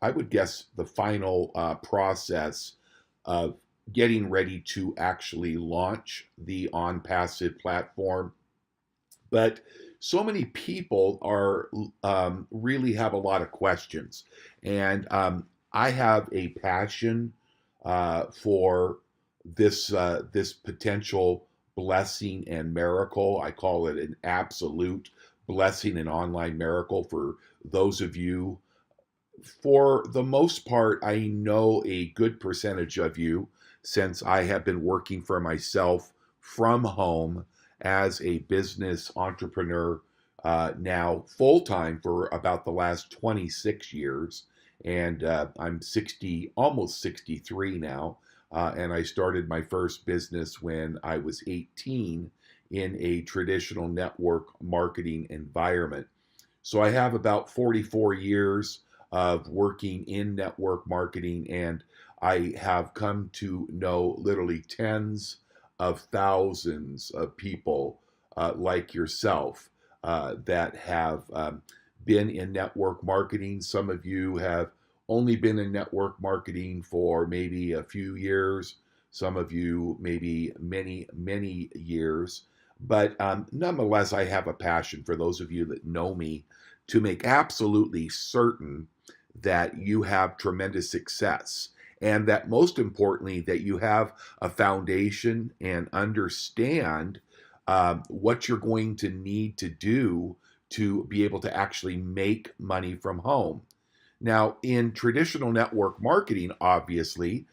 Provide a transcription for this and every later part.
I would guess, the final process of getting ready to actually launch the On Passive platform. But so many people are really have a lot of questions, and I have a passion for this potential blessing and miracle. I call it an absolute blessing and online miracle for those of you. For the most part, I know a good percentage of you, since I have been working for myself from home as a business entrepreneur now full time for about the last 26 years. And I'm 60, almost 63 now. And I started my first business when I was 18 in a traditional network marketing environment. So I have about 44 years of working in network marketing, and I have come to know literally tens of thousands of people like yourself that have been in network marketing. Some of you have only been in network marketing for maybe a few years, some of you maybe many, many years. But nonetheless, I have a passion for those of you that know me to make absolutely certain that you have tremendous success, and that most importantly, that you have a foundation and understand what you're going to need to do to be able to actually make money from home. Now, in traditional network marketing, obviously,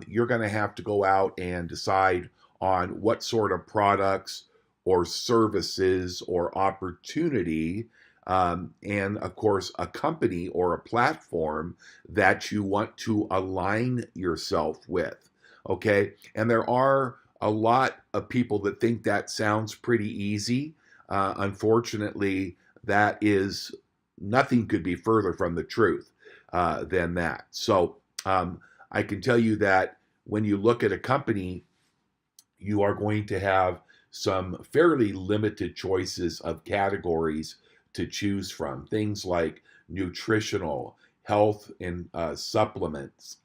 you're going to have to go out and decide on what sort of products or services or opportunity, and of course, a company or a platform that you want to align yourself with. Okay. And there are a lot of people that think that sounds pretty easy. Unfortunately, that is nothing could be further from the truth than that. So I can tell you that when you look at a company, you are going to have some fairly limited choices of categories to choose from. Things like nutritional, health and supplements,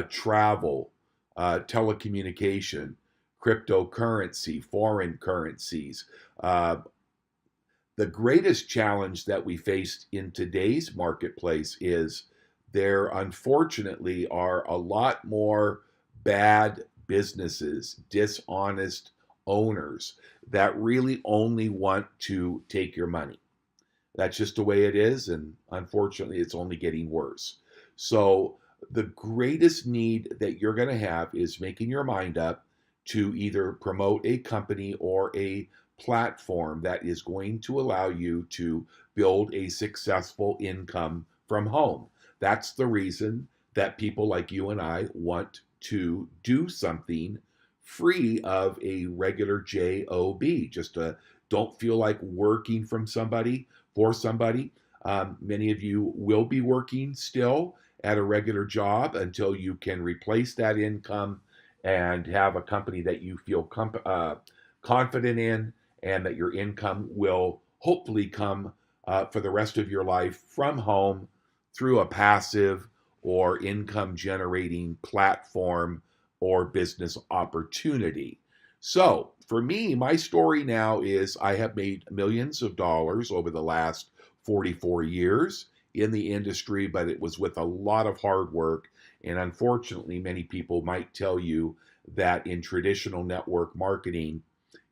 travel, telecommunication, cryptocurrency, foreign currencies. Uh, the greatest challenge that we face in today's marketplace is there unfortunately are a lot more bad businesses, dishonest owners that really only want to take your money. That's just the way it is, and unfortunately, it's only getting worse. So, the greatest need that you're going to have is making your mind up to either promote a company or a platform that is going to allow you to build a successful income from home. That's the reason that people like you and I want to do something free of a regular job. Just don't feel like working from somebody for somebody. Many of you will be working still at a regular job until you can replace that income and have a company that you feel confident in, and that your income will hopefully come for the rest of your life from home through a passive or income generating platform or business opportunity. So, for me, my story now is I have made millions of dollars over the last 44 years in the industry, but it was with a lot of hard work. And unfortunately, many people might tell you that in traditional network marketing,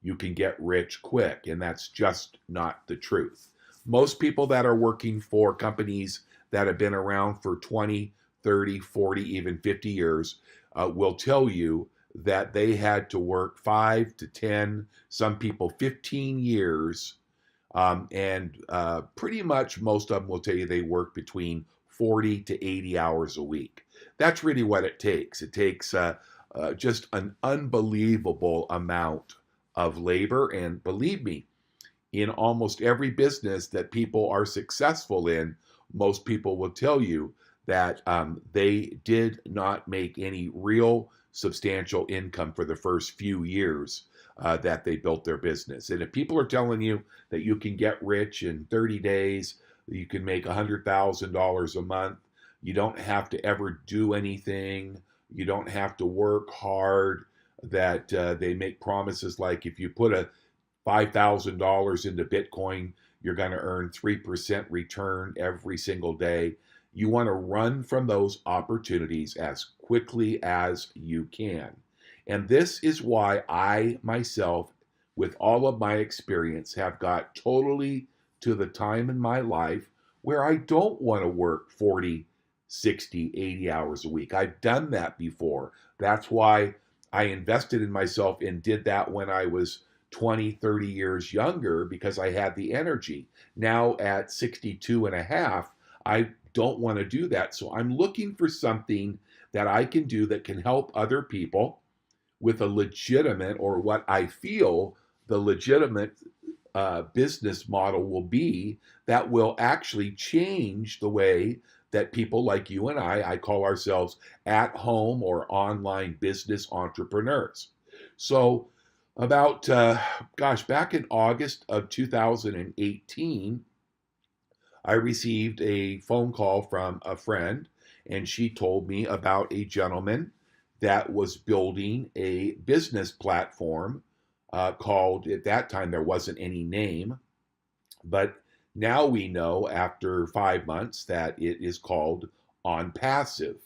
you can get rich quick, and that's just not the truth. Most people that are working for companies that have been around for 20, 30, 40, even 50 years will tell you that they had to work 5 to 10, some people 15 years. And pretty much most of them will tell you they work between 40 to 80 hours a week. That's really what it takes. It takes just an unbelievable amount of labor. And believe me, in almost every business that people are successful in, most people will tell you that they did not make any real substantial income for the first few years that they built their business. And if people are telling you that you can get rich in 30 days, you can make $100,000 a month, You don't have to ever do anything. You don't have to work hard. That they make promises like if you put a $5,000 into Bitcoin, you're going to earn 3% return every single day. You want to run from those opportunities as quickly as you can. And this is why I myself, with all of my experience, have got totally to the time in my life where I don't want to work 40, 60, 80 hours a week. I've done that before. That's why I invested in myself and did that when I was 20, 30 years younger because I had the energy. Now at 62 and a half, I don't want to do that. So I'm looking for something that I can do that can help other people with a legitimate, or what I feel the legitimate business model will be, that will actually change the way that people like you and I call ourselves at home or online business entrepreneurs. So about, back in August of 2018, I received a phone call from a friend, and she told me about a gentleman that was building a business platform called, at that time, there wasn't any name, but now we know after 5 months that it is called OnPassive.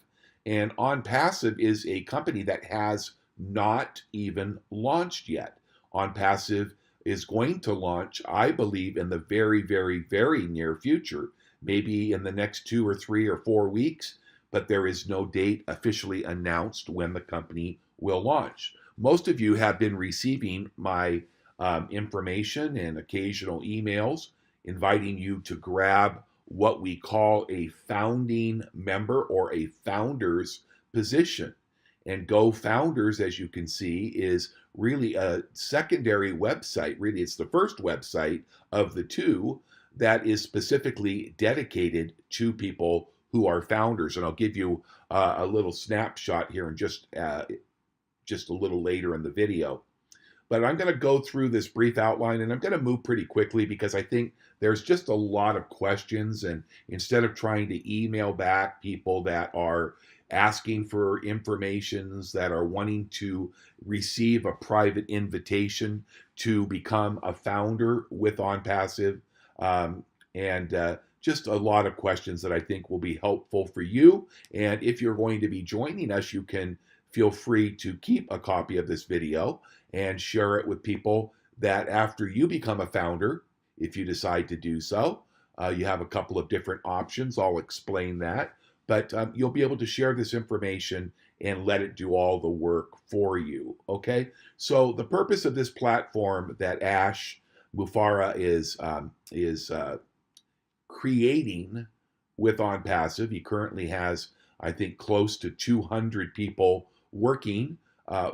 And OnPassive is a company that has not even launched yet. OnPassive is going to launch, I believe, in the very, very, very near future, maybe in the next 2 or 3 or 4 weeks, but there is no date officially announced when the company will launch. Most of you have been receiving my information and occasional emails inviting you to grab what we call a founding member or a founder's position. And Go Founders, as you can see, is really a secondary website. Really, it's the first website of the two that is specifically dedicated to people who are founders. And I'll give you a little snapshot here in just a little later in the video. But I'm going to go through this brief outline, and I'm going to move pretty quickly because I think there's just a lot of questions. And instead of trying to email back people that are asking for informations, that are wanting to receive a private invitation to become a founder with OnPassive, and just a lot of questions that I think will be helpful for you. And if you're going to be joining us, you can feel free to keep a copy of this video and share it with people that after you become a founder, if you decide to do so, you have a couple of different options. I'll explain that, but you'll be able to share this information and let it do all the work for you. Okay, so the purpose of this platform that Ash Mufareh is creating with OnPassive, he currently has, I think, close to 200 people working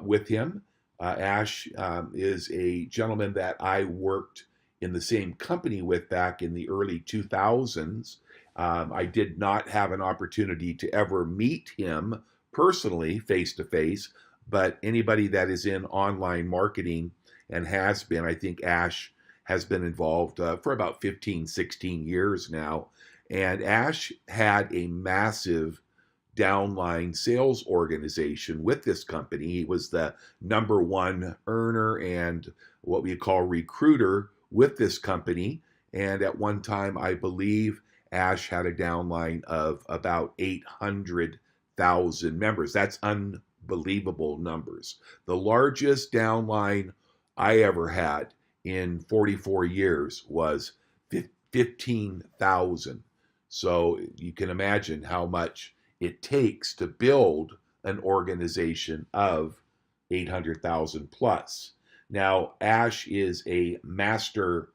with him. Ash is a gentleman that I worked in the same company with back in the early 2000s. I did not have an opportunity to ever meet him personally, face to face, but anybody that is in online marketing and has been, I think Ash has been involved for about 15, 16 years now. And Ash had a massive downline sales organization with this company. He was the number one earner and what we call recruiter with this company. And at one time, I believe Ash had a downline of about 800,000 members. That's unbelievable numbers. The largest downline I ever had in 44 years was 15,000. So you can imagine how much it takes to build an organization of 800,000 plus. Now, Ash is a master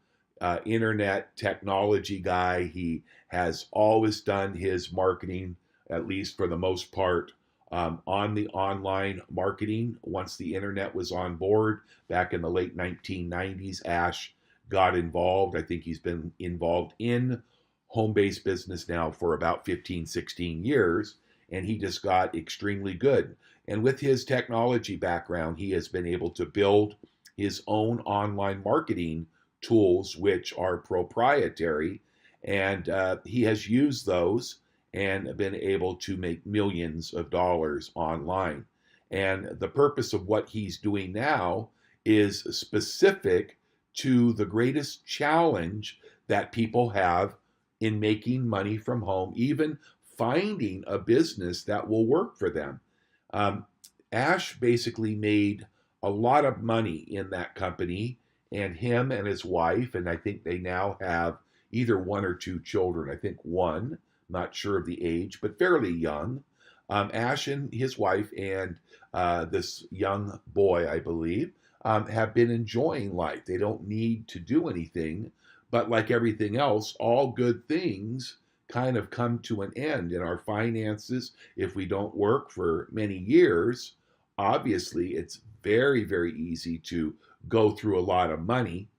internet technology guy. He has always done his marketing, at least for the most part, on the online marketing. Once the internet was on board back in the late 1990s, Ash got involved. I think he's been involved in home-based business now for about 15, 16 years, and he just got extremely good. And with his technology background, he has been able to build his own online marketing tools, which are proprietary, and he has used those and been able to make millions of dollars online. And the purpose of what he's doing now is specific to the greatest challenge that people have in making money from home, even finding a business that will work for them. Um, Ash basically made a lot of money in that company, and him and his wife, and I think they now have either one or two children. I think one, not sure of the age, but fairly young. Ash and his wife and this young boy, I believe, have been enjoying life. They don't need to do anything, but like everything else, all good things kind of come to an end in our finances. If we don't work for many years, obviously it's very, very easy to go through a lot of money,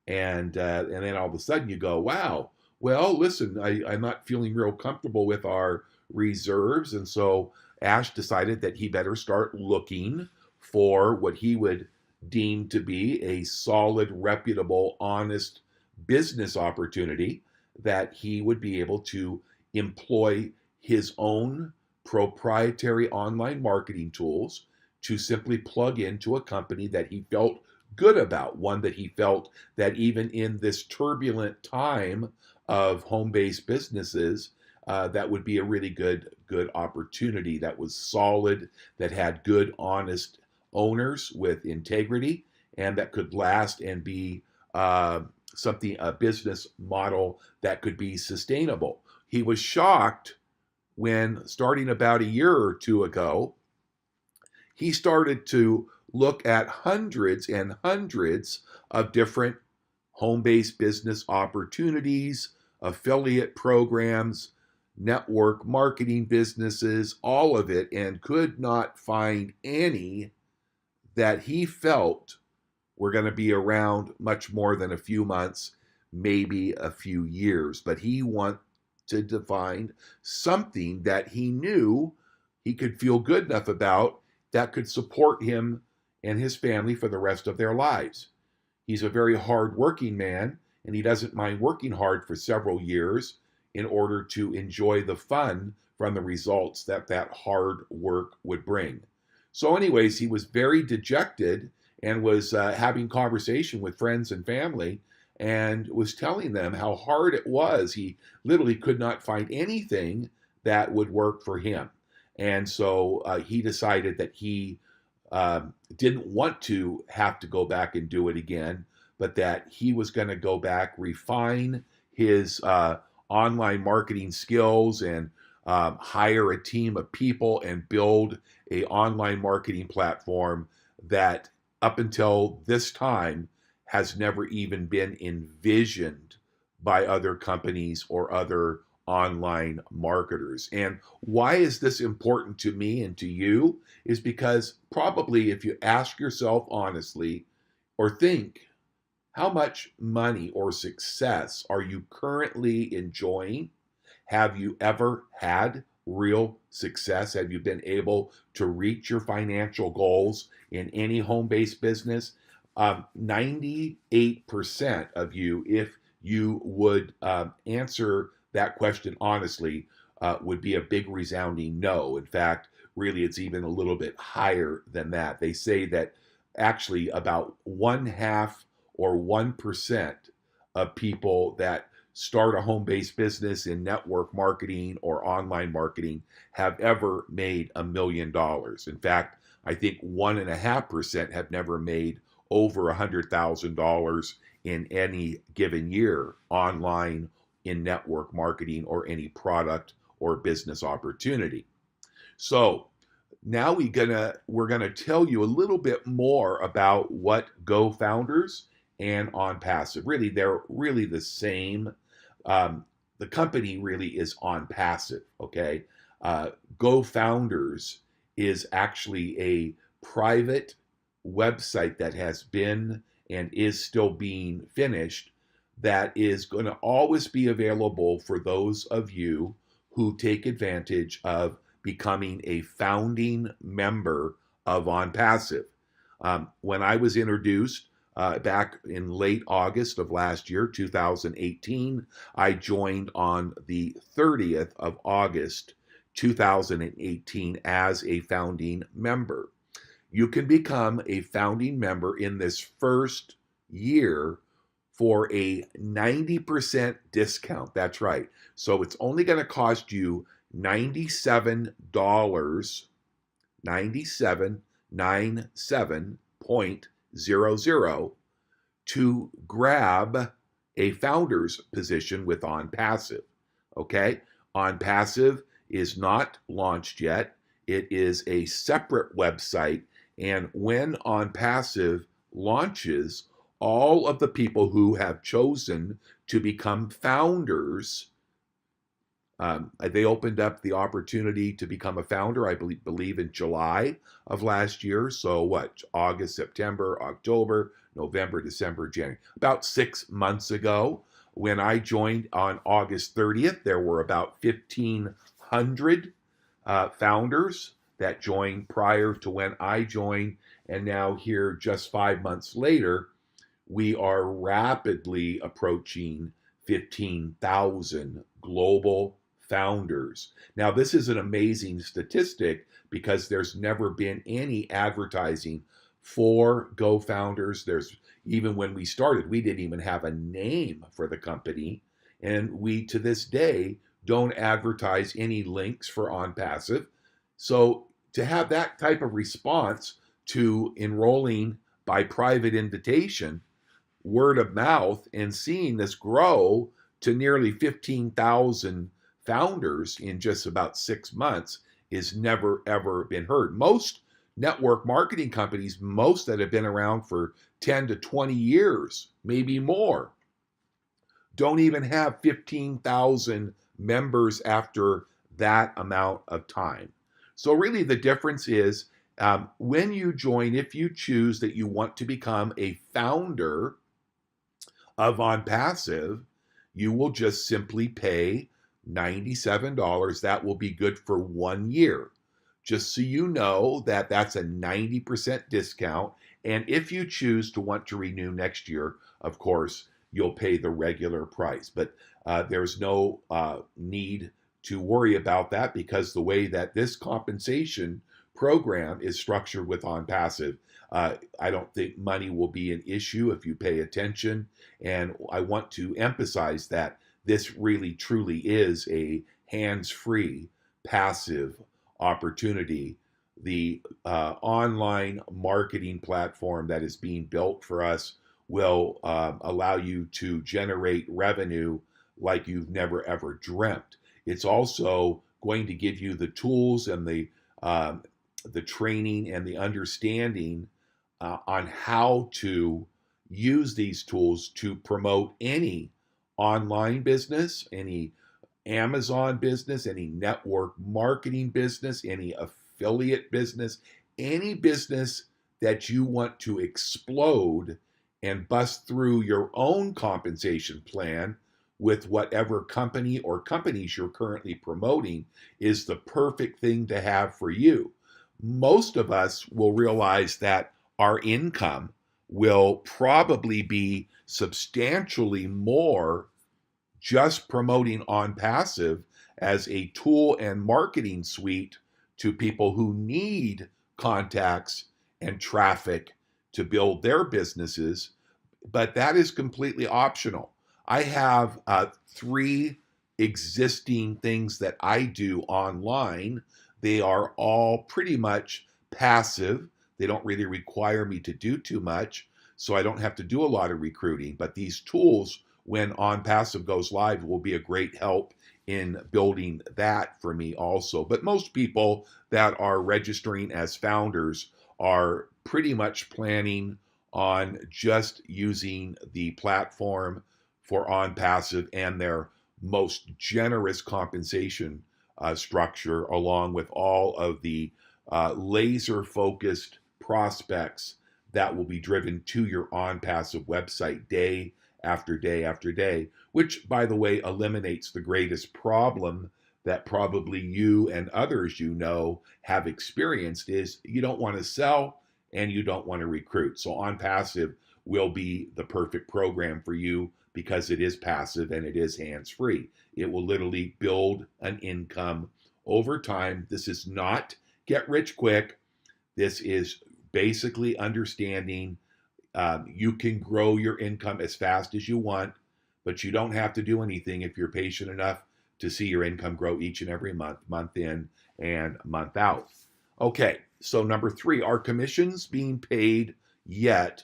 and then all of a sudden you go, wow, well, listen, I'm not feeling real comfortable with our reserves. And so Ash decided that he better start looking for what he would deem to be a solid, reputable, honest business opportunity that he would be able to employ his own proprietary online marketing tools to simply plug into a company that he felt good about, one that he felt that even in this turbulent time of home-based businesses, that would be a really good opportunity that was solid, that had good, honest owners with integrity, and that could last and be a business model that could be sustainable. He was shocked when, starting about a year or two ago, he started to look at hundreds and hundreds of different home-based business opportunities, affiliate programs, network marketing businesses, all of it, and could not find any that he felt were going to be around much more than a few months, maybe a few years. But he wanted to find something that he knew he could feel good enough about that could support him and his family for the rest of their lives. He's a very hard-working man, and he doesn't mind working hard for several years in order to enjoy the fun from the results that that hard work would bring. So anyways, he was very dejected and was having conversation with friends and family and was telling them how hard it was. He literally could not find anything that would work for him. And so he decided that he didn't want to have to go back and do it again, but that he was going to go back, refine his online marketing skills, and hire a team of people and build a online marketing platform that up until this time has never even been envisioned by other companies or other online marketers. And why is this important to me and to you? Is because probably if you ask yourself honestly or think, how much money or success are you currently enjoying? Have you ever had real success? Have you been able to reach your financial goals in any home-based business? 98% of you, if you would answer that question honestly, would be a big resounding no. In fact, really, it's even a little bit higher than that. They say that actually about 1/2 or 1% of people that start a home-based business in network marketing or online marketing have ever made $1 million. In fact, I think 1.5% have never made over $100,000 in any given year online in network marketing or any product or business opportunity. So now we're gonna tell you a little bit more about what GoFounders and OnPassive. Really, they're really the same. The company really is OnPassive. Okay, GoFounders is actually a private website that has been and is still being finished, that is going to always be available for those of you who take advantage of becoming a founding member of OnPassive. When I was introduced back in late August of last year, 2018. I joined on the 30th of August, 2018, as a founding member. You can become a founding member in this first year for a 90% discount. That's right. So it's only going to cost you $97, 97.97.00 to grab a founder's position with OnPassive. Okay? OnPassive is not launched yet. It is a separate website. And when OnPassive launches, all of the people who have chosen to become founders, they opened up the opportunity to become a founder, I believe in July of last year. So what? August, September, October, November, December, January. About 6 months ago, when I joined on August 30th, there were about 1,500 founders that joined prior to when I joined. And now here, just 5 months later, we are rapidly approaching 15,000 global founders. Now, this is an amazing statistic because there's never been any advertising for GoFounders. Even when we started, we didn't even have a name for the company. And we, to this day, don't advertise any links for OnPassive. So to have that type of response to enrolling by private invitation, word of mouth, and seeing this grow to nearly 15,000 founders in just about 6 months is never, ever been heard. Most network marketing companies, most that have been around for 10 to 20 years, maybe more, don't even have 15,000 members after that amount of time. So really the difference is when you join, if you choose that you want to become a founder of OnPassive, you will just simply pay $97. That will be good for 1 year. Just so you know that that's a 90% discount. And if you choose to want to renew next year, of course, you'll pay the regular price. But there's no need to worry about that because the way that this compensation program is structured with OnPassive, I don't think money will be an issue if you pay attention. And I want to emphasize that this really truly is a hands-free, passive opportunity. The online marketing platform that is being built for us will allow you to generate revenue like you've never ever dreamt. It's also going to give you the tools and the training and the understanding on how to use these tools to promote any online business, any Amazon business, any network marketing business, any affiliate business, any business that you want to explode and bust through your own compensation plan with whatever company or companies you're currently promoting is the perfect thing to have for you. Most of us will realize that our income will probably be substantially more just promoting OnPassive as a tool and marketing suite to people who need contacts and traffic to build their businesses, but that is completely optional. I have 3 existing things that I do online. They are all pretty much passive. They don't really require me to do too much, so I don't have to do a lot of recruiting. But these tools, when OnPassive goes live, will be a great help in building that for me also. But most people that are registering as founders are pretty much planning on just using the platform for OnPassive and their most generous compensation structure, along with all of the laser focused prospects that will be driven to your OnPassive website day after day after day, which, by the way, eliminates the greatest problem that probably you and others you know have experienced is you don't want to sell and you don't want to recruit. So OnPassive will be the perfect program for you because it is passive and it is hands-free. It will literally build an income over time. This is not get rich quick. This is basically understanding you can grow your income as fast as you want, but you don't have to do anything if you're patient enough to see your income grow each and every month, month in and month out. Okay, so number 3, are commissions being paid yet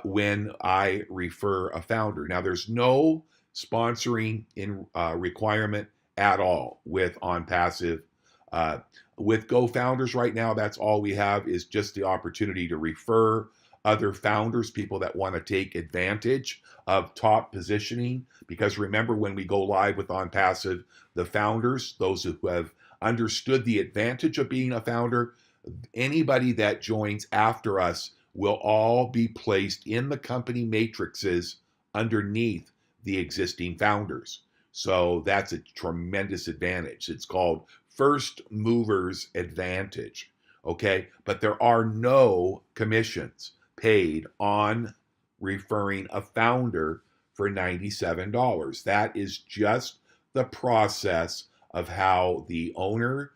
when I refer a founder? Now, there's no sponsoring in requirement at all with OnPassive. Uh, with GoFounders right now, that's all we have is just the opportunity to refer other founders, people that want to take advantage of top positioning. Because remember, when we go live with OnPassive, the founders, those who have understood the advantage of being a founder, anybody that joins after us will all be placed in the company matrices underneath the existing founders. So that's a tremendous advantage. It's called first movers advantage. Okay, but there are no commissions paid on referring a founder for $97. That is just the process of how the owner,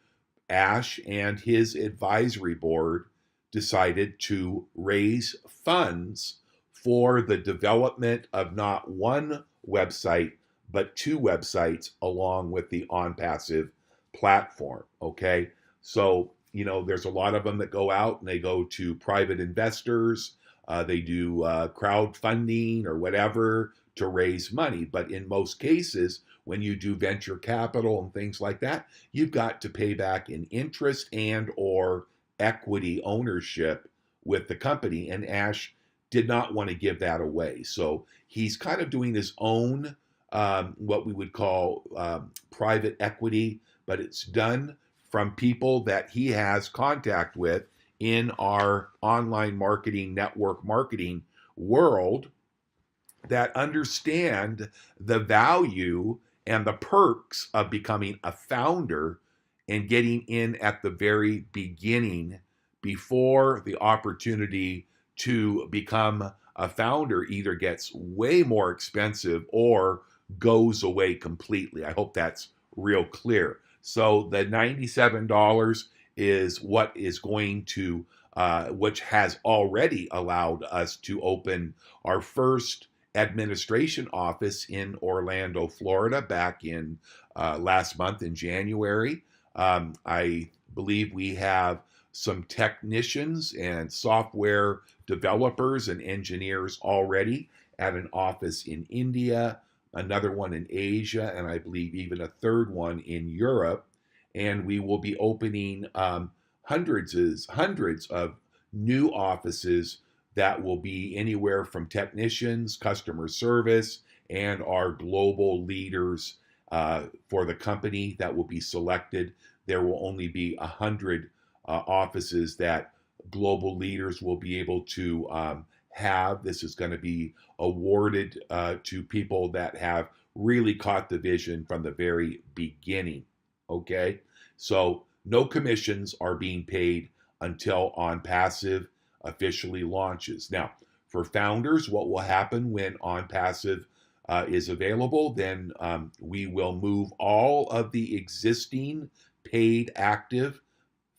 Ash, and his advisory board decided to raise funds for the development of not one website, but 2 websites along with the OnPassive platform. Okay. So, there's a lot of them that go out and they go to private investors. They do crowdfunding or whatever to raise money. But in most cases, when you do venture capital and things like that, you've got to pay back in interest and or equity ownership with the company. And Ash did not want to give that away. So he's kind of doing his own, what we would call private equity, but it's done from people that he has contact with in our online marketing, network marketing world that understand the value and the perks of becoming a founder and getting in at the very beginning before the opportunity to become a founder either gets way more expensive or goes away completely. I hope that's real clear. So the $97 is what is going to, which has already allowed us to open our first administration office in Orlando, Florida, back in last month in January. I believe we have some technicians and software developers and engineers already at an office in India, another one in Asia, and I believe even a third one in Europe. And we will be opening hundreds of new offices that will be anywhere from technicians, customer service, and our global leaders for the company that will be selected. There will only be 100 offices that global leaders will be able to have. This is going to be awarded to people that have really caught the vision from the very beginning. Okay, so no commissions are being paid until OnPassive officially launches. Now, for founders, what will happen when OnPassive is available? Then we will move all of the existing paid active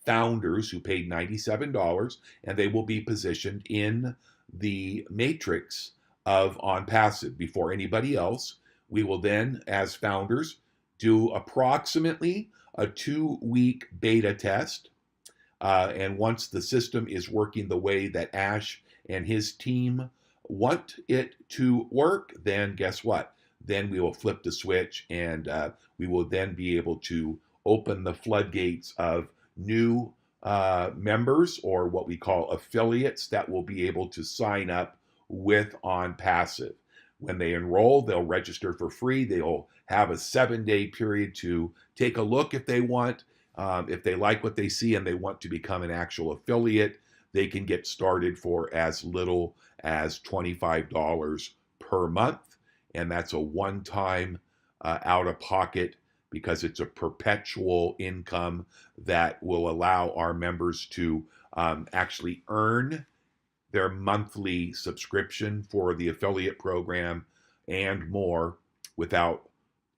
founders who paid $97, and they will be positioned in the matrix of OnPassive before anybody else. We will then, as founders, do approximately a 2-week beta test. And once the system is working the way that Ash and his team want it to work, then guess what? Then we will flip the switch and we will then be able to open the floodgates of new members, or what we call affiliates, that will be able to sign up with OnPassive. When they enroll, they'll register for free. They'll have a 7-day period to take a look if they want. If they like what they see and they want to become an actual affiliate, they can get started for as little as $25 per month. And that's a one-time out-of-pocket, because it's a perpetual income that will allow our members to actually earn their monthly subscription for the affiliate program and more without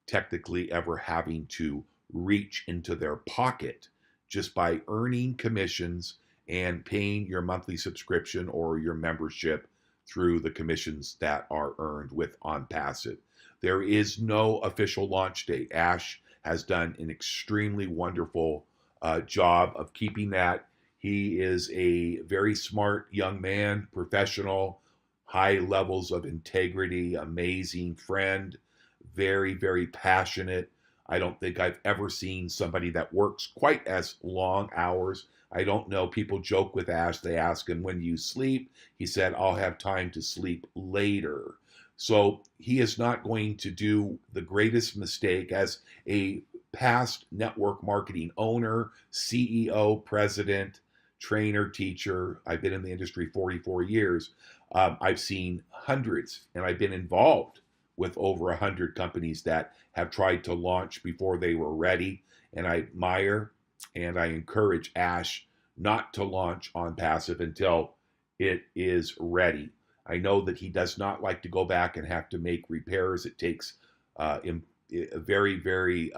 technically ever having to reach into their pocket, just by earning commissions and paying your monthly subscription or your membership through the commissions that are earned with OnPassive. There is no official launch date. Ash has done an extremely wonderful job of keeping that. He is a very smart young man, professional, high levels of integrity, amazing friend, very, very passionate. I don't think I've ever seen somebody that works quite as long hours. I don't know. People joke with Ash. They ask him, when do you sleep? He said, I'll have time to sleep later. So he is not going to do the greatest mistake as a past network marketing owner, CEO, president, trainer, teacher. I've been in the industry 44 years. I've seen hundreds, and I've been involved with over 100 companies that have tried to launch before they were ready. And I admire and I encourage Ash not to launch OnPassive until it is ready. I know that he does not like to go back and have to make repairs. It takes a very, very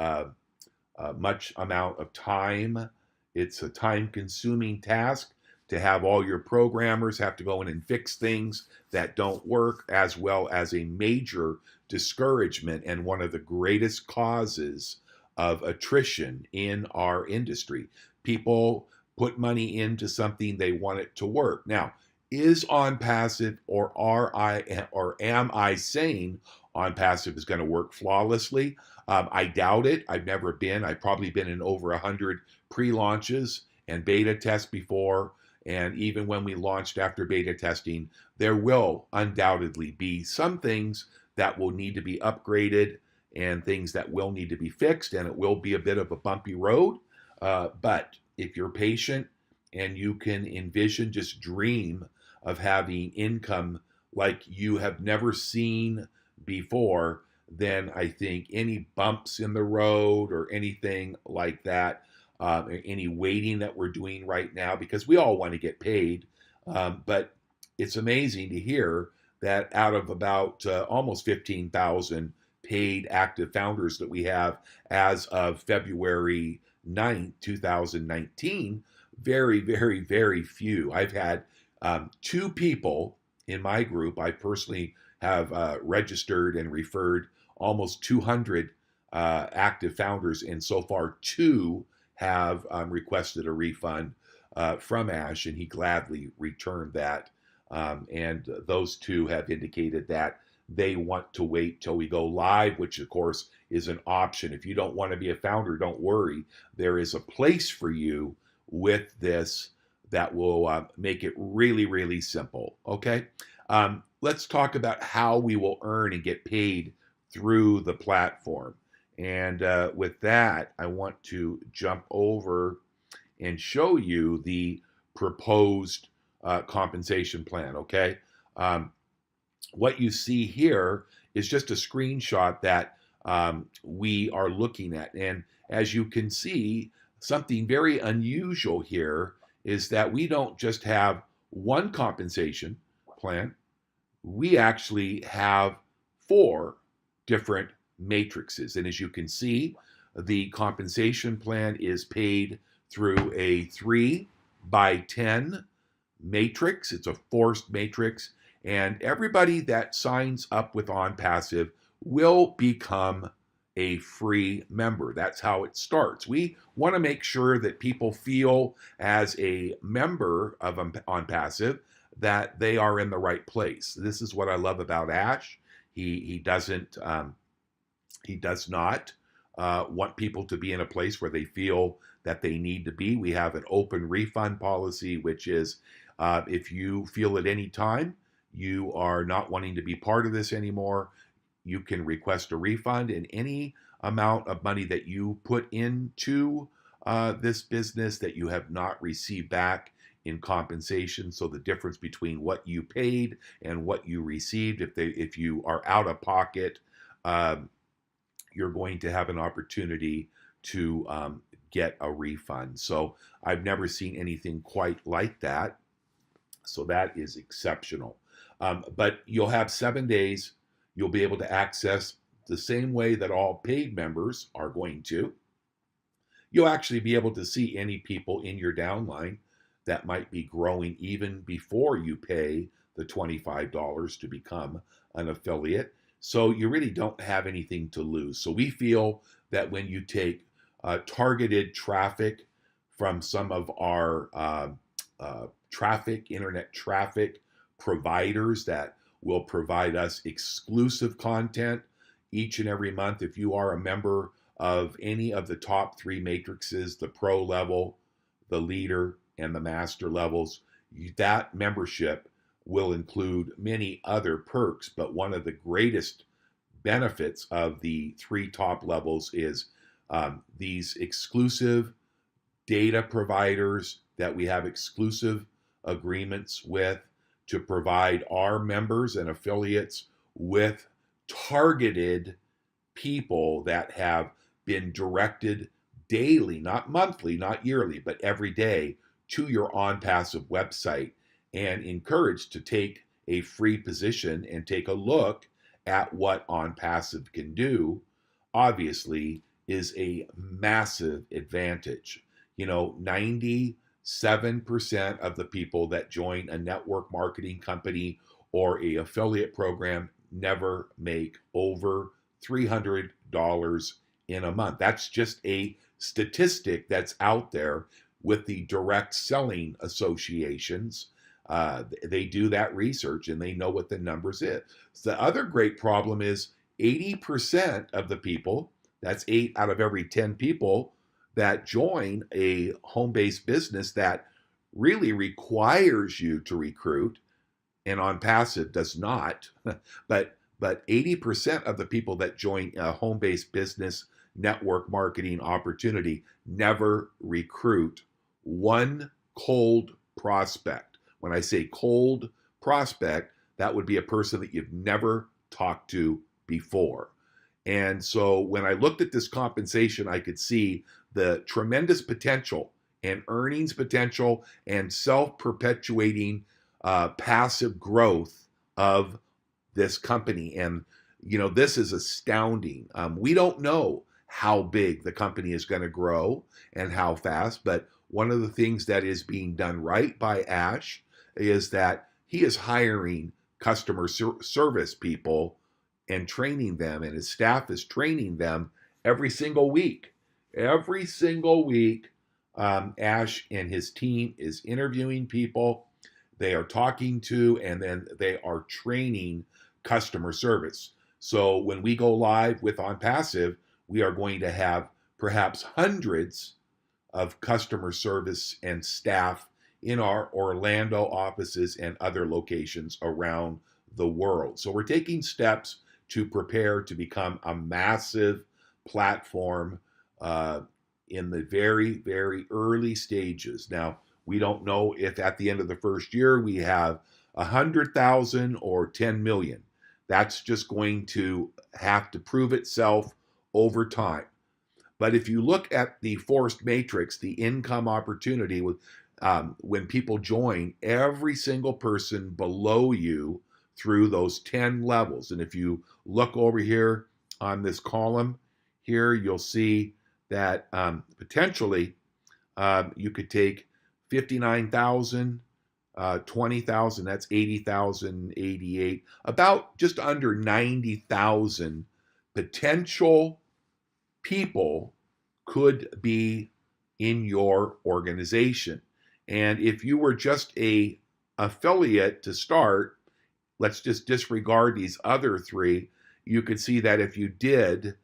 much amount of time. It's a time consuming task to have all your programmers have to go in and fix things that don't work, as well as a major discouragement and one of the greatest causes of attrition in our industry. People put money into something, they want it to work. Now, is OnPassive or am I saying OnPassive is going to work flawlessly? I doubt it. I've never been. I've probably been in over 100 pre-launches and beta tests before. And even when we launched after beta testing, there will undoubtedly be some things that will need to be upgraded and things that will need to be fixed, and it will be a bit of a bumpy road. But if you're patient and you can envision, just dream of having income like you have never seen before, then I think any bumps in the road or anything like that, any waiting that we're doing right now, because we all want to get paid. But it's amazing to hear that out of about almost 15,000 paid active founders that we have as of February 9th, 2019, very, very, very few. I've had 2 people in my group. I personally have registered and referred almost 200 active founders, and so far 2 have requested a refund from Ash, and he gladly returned that. And those 2 have indicated that they want to wait till we go live, which of course is an option. If you don't want to be a founder, don't worry. There is a place for you with this that will make it really, really simple. Okay. Let's talk about how we will earn and get paid through the platform. And with that, I want to jump over and show you the proposed compensation plan, okay? What you see here is just a screenshot that we are looking at. And as you can see, something very unusual here is that we don't just have one compensation plan, we actually have 4 different matrices. And as you can see, the compensation plan is paid through a 3x10 matrix. It's a forced matrix. And everybody that signs up with OnPassive will become a free member. That's how it starts. We want to make sure that people feel as a member of OnPassive that they are in the right place. This is what I love about Ash. He does not want people to be in a place where they feel that they need to be. We have an open refund policy, which is if you feel at any time you are not wanting to be part of this anymore, you can request a refund, and any amount of money that you put into this business that you have not received back in compensation. So the difference between what you paid and what you received, if you are out of pocket, you're going to have an opportunity to get a refund. So I've never seen anything quite like that. So that is exceptional. But you'll have 7 days. You'll be able to access the same way that all paid members are going to. You'll actually be able to see any people in your downline that might be growing even before you pay the $25 to become an affiliate. So you really don't have anything to lose. So we feel that when you take targeted traffic from some of our internet traffic providers that will provide us exclusive content each and every month. If you are a member of any of the top three matrices, the pro level, the leader, and the master levels, that membership will include many other perks. But one of the greatest benefits of the three top levels is these exclusive data providers that we have exclusive agreements with to provide our members and affiliates with targeted people that have been directed daily, not monthly, not yearly, but every day to your OnPassive website and encouraged to take a free position and take a look at what OnPassive can do. Obviously is a massive advantage. 97% of the people that join a network marketing company or a affiliate program never make over $300 in a month. That's just a statistic that's out there with the direct selling associations. They do that research and they know what the numbers is. The other great problem is 80% of the people, that's 8 out of every 10 people that join a home-based business that really requires you to recruit, and OnPassive does not, but 80% of the people that join a home-based business network marketing opportunity never recruit one cold prospect. When I say cold prospect, that would be a person that you've never talked to before. And so when I looked at this compensation, I could see the tremendous potential and earnings potential and self-perpetuating passive growth of this company. And, this is astounding. We don't know how big the company is going to grow and how fast, but one of the things that is being done right by Ash is that he is hiring customer service people and training them, and his staff is training them every single week. Every single week, Ash and his team is interviewing people, they are talking to, and then they are training customer service. So when we go live with OnPassive, we are going to have perhaps hundreds of customer service and staff in our Orlando offices and other locations around the world. So we're taking steps to prepare to become a massive platform in the very, very early stages. Now, we don't know if at the end of the first year we have 100,000 or 10 million. That's just going to have to prove itself over time. But if you look at the forced matrix, the income opportunity with when people join, every single person below you through those 10 levels. And if you look over here on this column here, you'll see that potentially you could take 59,000, 20,000, that's 80,000, 88, about just under 90,000 potential people could be in your organization. And if you were just a affiliate to start, let's just disregard these other three, you could see that if you did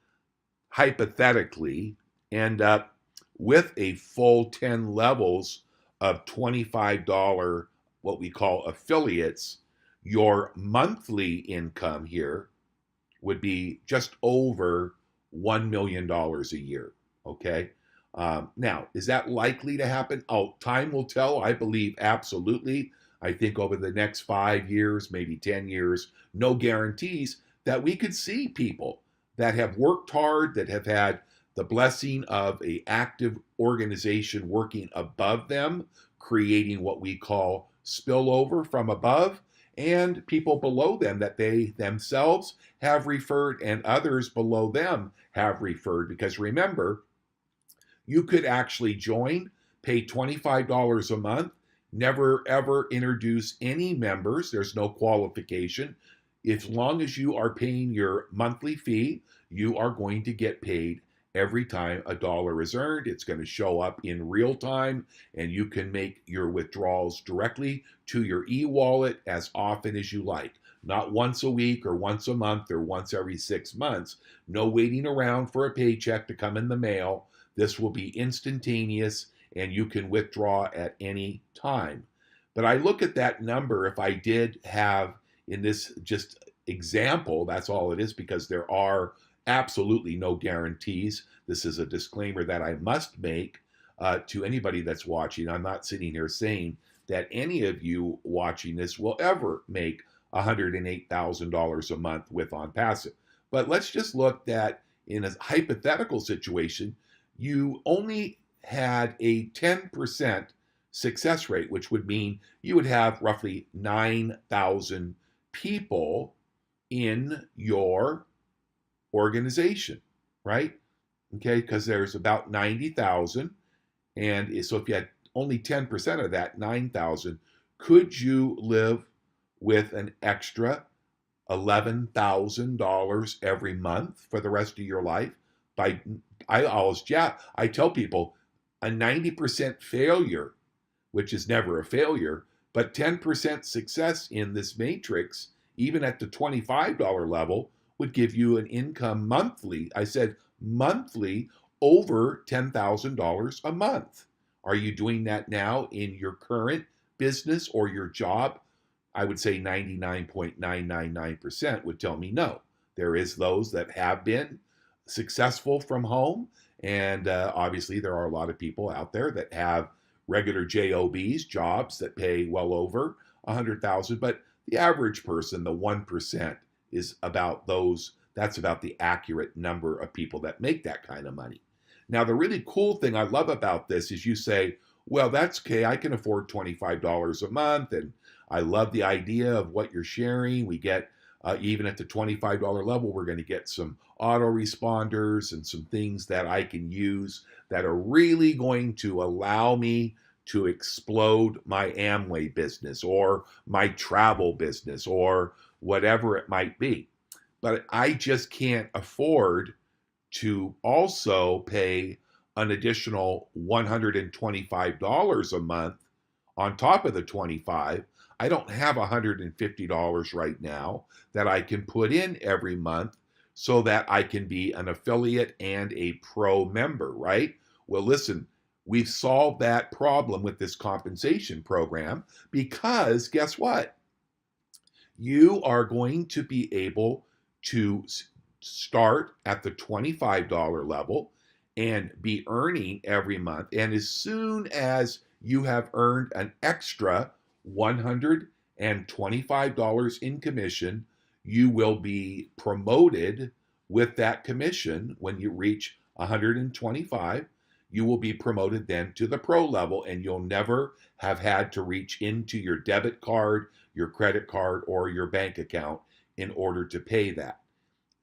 hypothetically end up with a full 10 levels of $25, what we call affiliates, your monthly income here would be just over $1 million a year. Okay. Now, is that likely to happen? Oh, time will tell. I believe absolutely. I think over the next 5 years, maybe 10 years, no guarantees that we could see people that have worked hard, that have had the blessing of an active organization working above them, creating what we call spill over from above, and people below them that they themselves have referred and others below them have referred. Because remember, you could actually join, pay $25 a month, never ever introduce any members. There's no qualification. As long as you are paying your monthly fee, you are going to get paid every time a dollar is earned. It's going to show up in real time, and you can make your withdrawals directly to your e-wallet as often as you like. Not once a week or once a month or once every 6 months. No waiting around for a paycheck to come in the mail. This will be instantaneous, and you can withdraw at any time. But I look at that number, if I did have in this just example, that's all it is, because there are absolutely no guarantees. This is a disclaimer that I must make to anybody that's watching. I'm not sitting here saying that any of you watching this will ever make $108,000 a month with OnPassive. But let's just look at, in a hypothetical situation, you only had a 10% success rate, which would mean you would have roughly 9,000 people in your organization, right? Okay, because there's about 90,000. And so if you had only 10% of that, 9,000, could you live with an extra $11,000 every month for the rest of your life? I tell people a 90% failure, which is never a failure, but 10% success in this matrix, even at the $25 level, would give you an income monthly. I said monthly, over $10,000 a month. Are you doing that now in your current business or your job? I would say 99.999% would tell me no. There is those that have been successful from home, and obviously there are a lot of people out there that have regular jobs, jobs that pay well over 100,000. But the average person, the 1%, is about those. That's about the accurate number of people that make that kind of money. Now, the really cool thing I love about this is you say, well, that's okay. I can afford $25 a month, and I love the idea of what you're sharing. We get, even at the $25 level, we're going to get some autoresponders and some things that I can use that are really going to allow me to explode my Amway business or my travel business or whatever it might be. But I just can't afford to also pay an additional $125 a month on top of the 25. I don't have $150 right now that I can put in every month so that I can be an affiliate and a pro member, right? Well, listen, we've solved that problem with this compensation program, because guess what? You are going to be able to start at the $25 level and be earning every month. And as soon as you have earned an extra $125 in commission, you will be promoted with that commission. When you reach 125, you will be promoted then to the pro level, and you'll never have had to reach into your debit card, your credit card, or your bank account in order to pay that.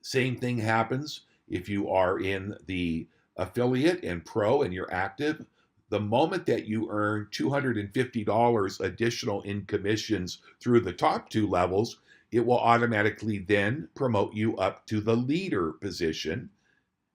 Same thing happens if you are in the affiliate and pro and you're active. The moment that you earn $250 additional in commissions through the top two levels, it will automatically then promote you up to the leader position.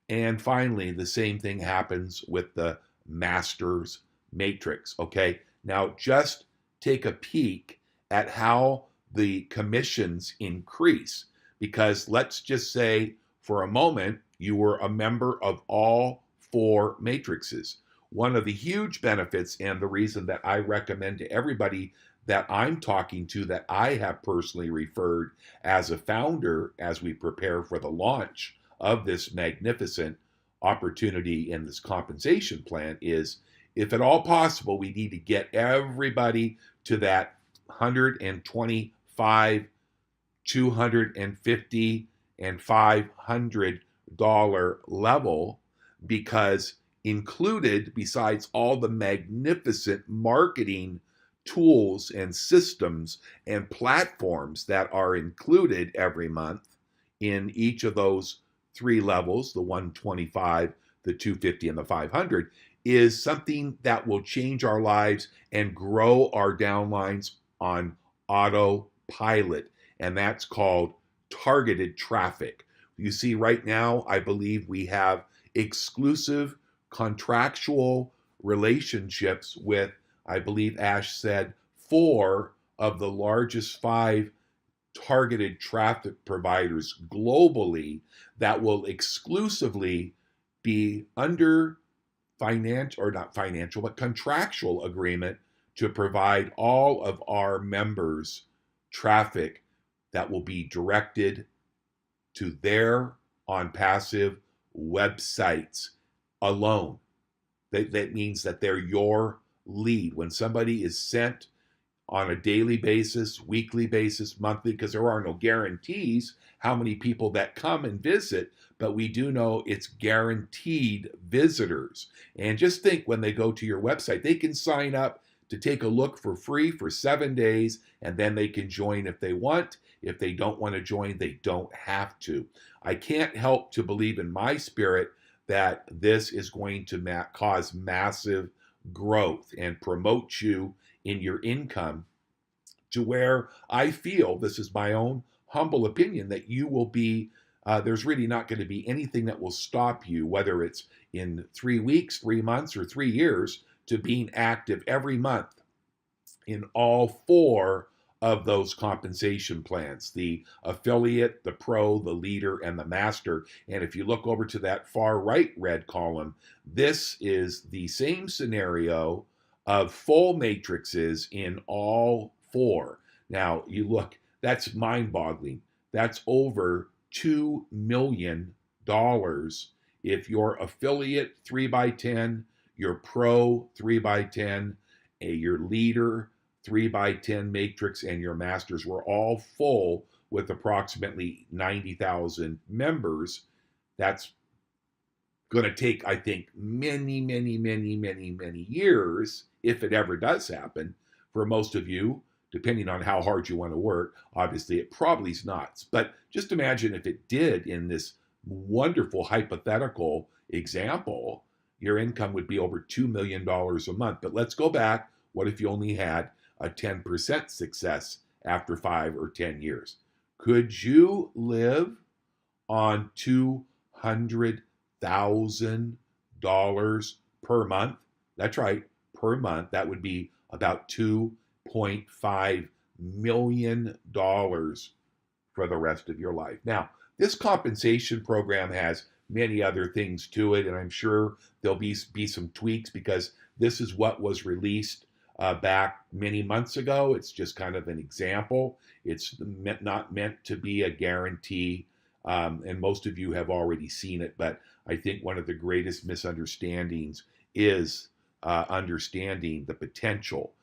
And finally, the same thing happens with the master's matrix. Okay, now just take a peek at how the commissions increase, because let's just say for a moment you were a member of all four matrices. One of the huge benefits, and the reason that I recommend to everybody that I'm talking to that I have personally referred as a founder as we prepare for the launch of this magnificent opportunity in this compensation plan, is, if at all possible, we need to get everybody to that 125, 250, and $500 level, because included, besides all the magnificent marketing tools and systems and platforms that are included every month in each of those three levels, the 125, the 250, and the 500, is something that will change our lives and grow our downlines on autopilot. And that's called targeted traffic. You see, right now, I believe we have exclusive contractual relationships with, I believe Ash said, four of the largest five targeted traffic providers globally that will exclusively be under financial, or not financial, but contractual agreement to provide all of our members traffic that will be directed to their OnPassive websites alone. That means that they're your lead. When somebody is sent on a daily basis, weekly basis, monthly, because there are no guarantees how many people that come and visit, but we do know it's guaranteed visitors. And just think, when they go to your website, they can sign up to take a look for free for 7 days, and then they can join if they want. If they don't want to join, they don't have to. I can't help to believe in my spirit that this is going to cause massive growth and promote you in your income to where I feel, this is my own humble opinion, that you will be, there's really not going to be anything that will stop you, whether it's in 3 weeks, 3 months, or 3 years, to being active every month in all four of those compensation plans: the affiliate, the pro, the leader, and the master. And if you look over to that far right red column, this is the same scenario of full matrices in all four. Now, you look, that's mind boggling. That's over $2 million if your affiliate 3x10, your pro 3x10, your leader 3x10 matrix, and your masters were all full with approximately 90,000 members. That's going to take, I think, many, many, many, many, many years, if it ever does happen, for most of you, depending on how hard you want to work. Obviously, it probably is not. But just imagine if it did in this wonderful hypothetical example, your income would be over $2 million a month. But let's go back. What if you only had a 10% success after 5 or 10 years? Could you live on $200,000 per month? That's right, per month. That would be about $2.5 million for the rest of your life. Now, this compensation program has many other things to it, and I'm sure there'll be some tweaks, because this is what was released back many months ago. It's just kind of an example. It's not meant to be a guarantee, and most of you have already seen it, but I think one of the greatest misunderstandings is understanding the potential.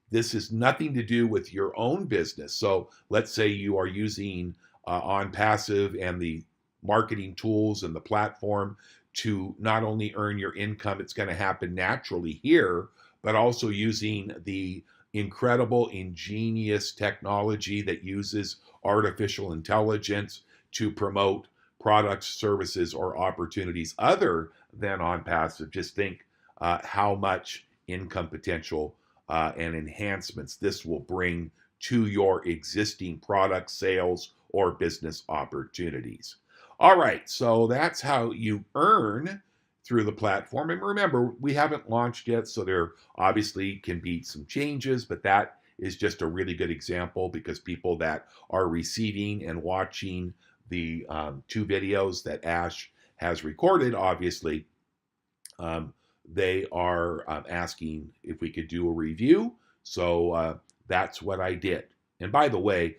This is nothing to do with your own business. So let's say you are using OnPassive and the marketing tools and the platform to not only earn your income, it's going to happen naturally here, but also using the incredible, ingenious technology that uses artificial intelligence to promote products, services, or opportunities other than OnPassive. Just think how much income potential and enhancements this will bring to your existing product sales or business opportunities. All right, so that's how you earn through the platform. And remember, we haven't launched yet, so there obviously can be some changes, but that is just a really good example, because people that are receiving and watching the 2 videos that Ash has recorded, obviously, they are asking if we could do a review. So that's what I did. And by the way,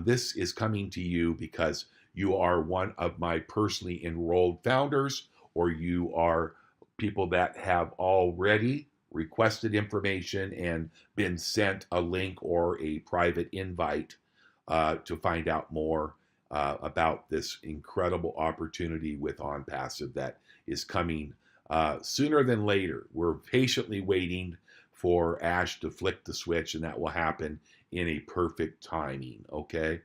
this is coming to you because you are one of my personally enrolled founders, or you are people that have already requested information and been sent a link or a private invite to find out more about this incredible opportunity with OnPassive that is coming sooner than later. We're patiently waiting for Ash to flick the switch, and that will happen in a perfect timing. Okay.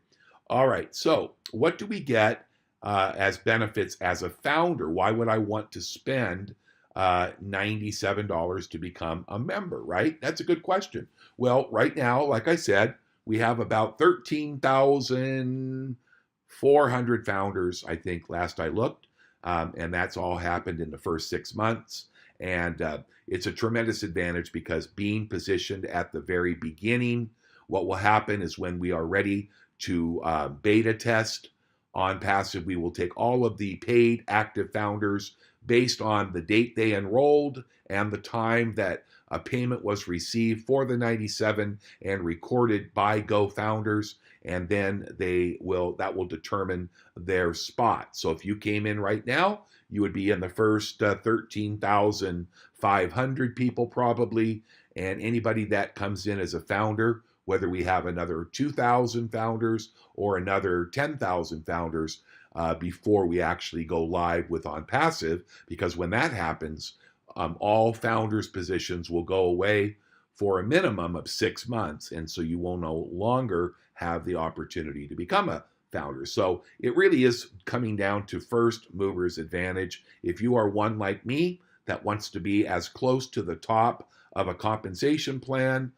All right. So, what do we get as benefits as a founder? Why would I want to spend $97 to become a member, right? That's a good question. Well, right now, like I said, we have about 13,400 founders, I think, last I looked. And that's all happened in the first 6 months. And it's a tremendous advantage because being positioned at the very beginning, what will happen is when we are ready to beta test on Passive, we will take all of the paid active founders based on the date they enrolled and the time that a payment was received for the 97 and recorded by GoFounders, and then that will determine their spot. So if you came in right now, you would be in the first 13,500 people probably, and anybody that comes in as a founder, whether we have another 2,000 founders or another 10,000 founders before we actually go live with On Passive, because when that happens, all founders positions will go away for a minimum of 6 months, and so you will no longer have the opportunity to become a founder. So it really is coming down to first movers advantage. If you are one like me that wants to be as close to the top of a compensation plan,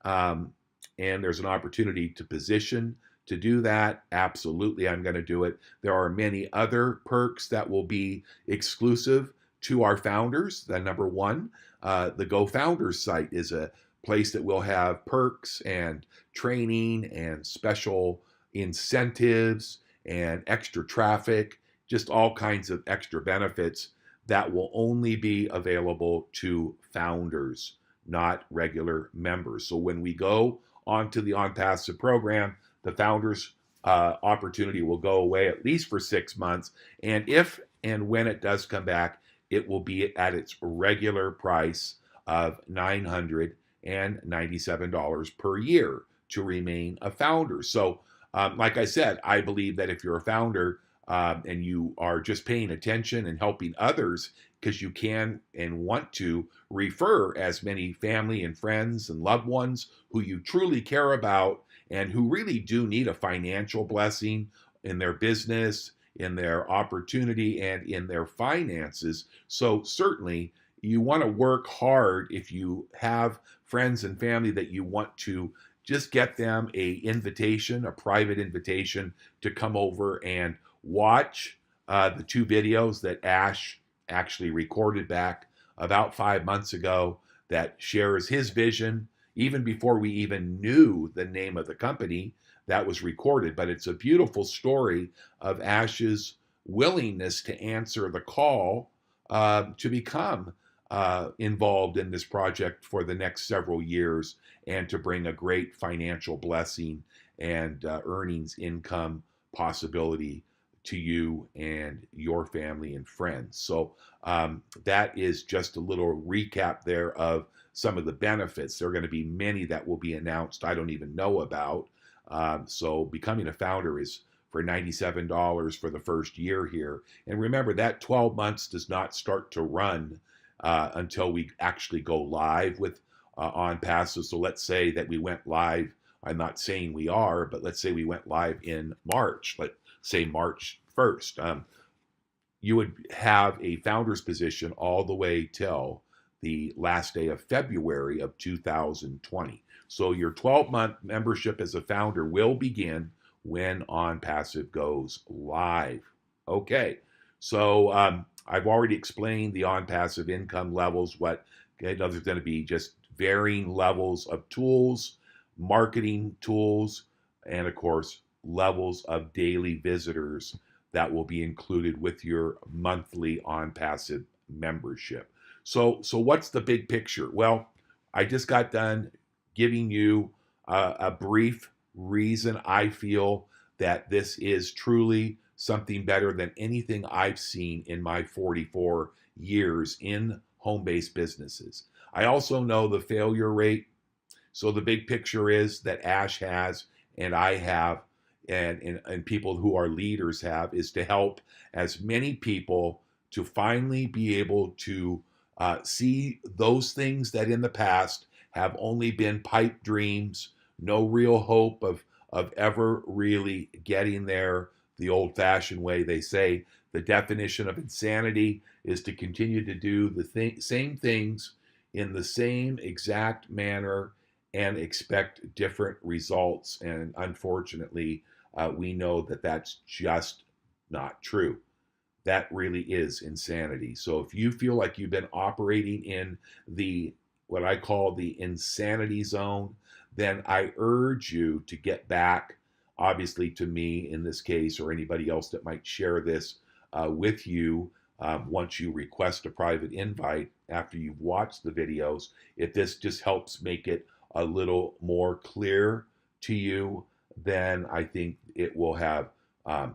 and there's an opportunity to position to do that, absolutely, I'm going to do it. There are many other perks that will be exclusive to our founders. The number one, the GoFounders site is a place that will have perks and training and special incentives and extra traffic, just all kinds of extra benefits that will only be available to founders, not regular members. So when we go onto the On Passive program, the founders opportunity will go away at least for 6 months. And if and when it does come back, it will be at its regular price of $997 per year to remain a founder. So, like I said, I believe that if you're a founder and you are just paying attention and helping others, because you can and want to refer as many family and friends and loved ones who you truly care about and who really do need a financial blessing in their business, in their opportunity, and in their finances. So certainly you want to work hard if you have friends and family that you want to just get them a private invitation to come over and watch the 2 videos that Ash actually recorded back about 5 months ago that shares his vision even before we even knew the name of the company that was recorded. But it's a beautiful story of Ash's willingness to answer the call to become involved in this project for the next several years and to bring a great financial blessing and earnings income possibility to you and your family and friends. So that is just a little recap there of some of the benefits. There are going to be many that will be announced I don't even know about. So becoming a founder is for $97 for the first year here. And remember, that 12 months does not start to run until we actually go live with On Passive. So let's say that we went live. I'm not saying we are, but let's say we went live in March. Let's say March 1st. You would have a founder's position all the way till the last day of February of 2020. So your 12-month membership as a founder will begin when On Passive goes live. Okay, so I've already explained the On Passive income levels. There's going to be just varying levels of tools, marketing tools, and of course, levels of daily visitors that will be included with your monthly On Passive membership. So what's the big picture? Well, I just got done giving you a brief reason I feel that this is truly something better than anything I've seen in my 44 years in home-based businesses. I also know the failure rate. So the big picture is that Ash has, and I have, and people who are leaders have, is to help as many people to finally be able to see those things that in the past have only been pipe dreams, no real hope of ever really getting there the old fashioned way. They say the definition of insanity is to continue to do the same things in the same exact manner and expect different results. And unfortunately, we know that that's just not true. That really is insanity. So if you feel like you've been operating in the what I call the insanity zone, then I urge you to get back, obviously, to me in this case, or anybody else that might share this with you once you request a private invite after you've watched the videos. If this just helps make it a little more clear to you, then I think it will have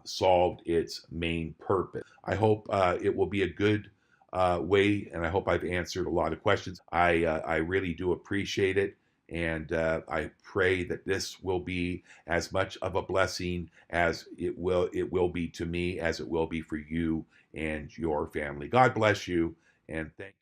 solved its main purpose. I hope it will be a good way, and I hope I've answered a lot of questions. I really do appreciate it, and I pray that this will be as much of a blessing as it will be to me, as it will be for you and your family. God bless you, and thank.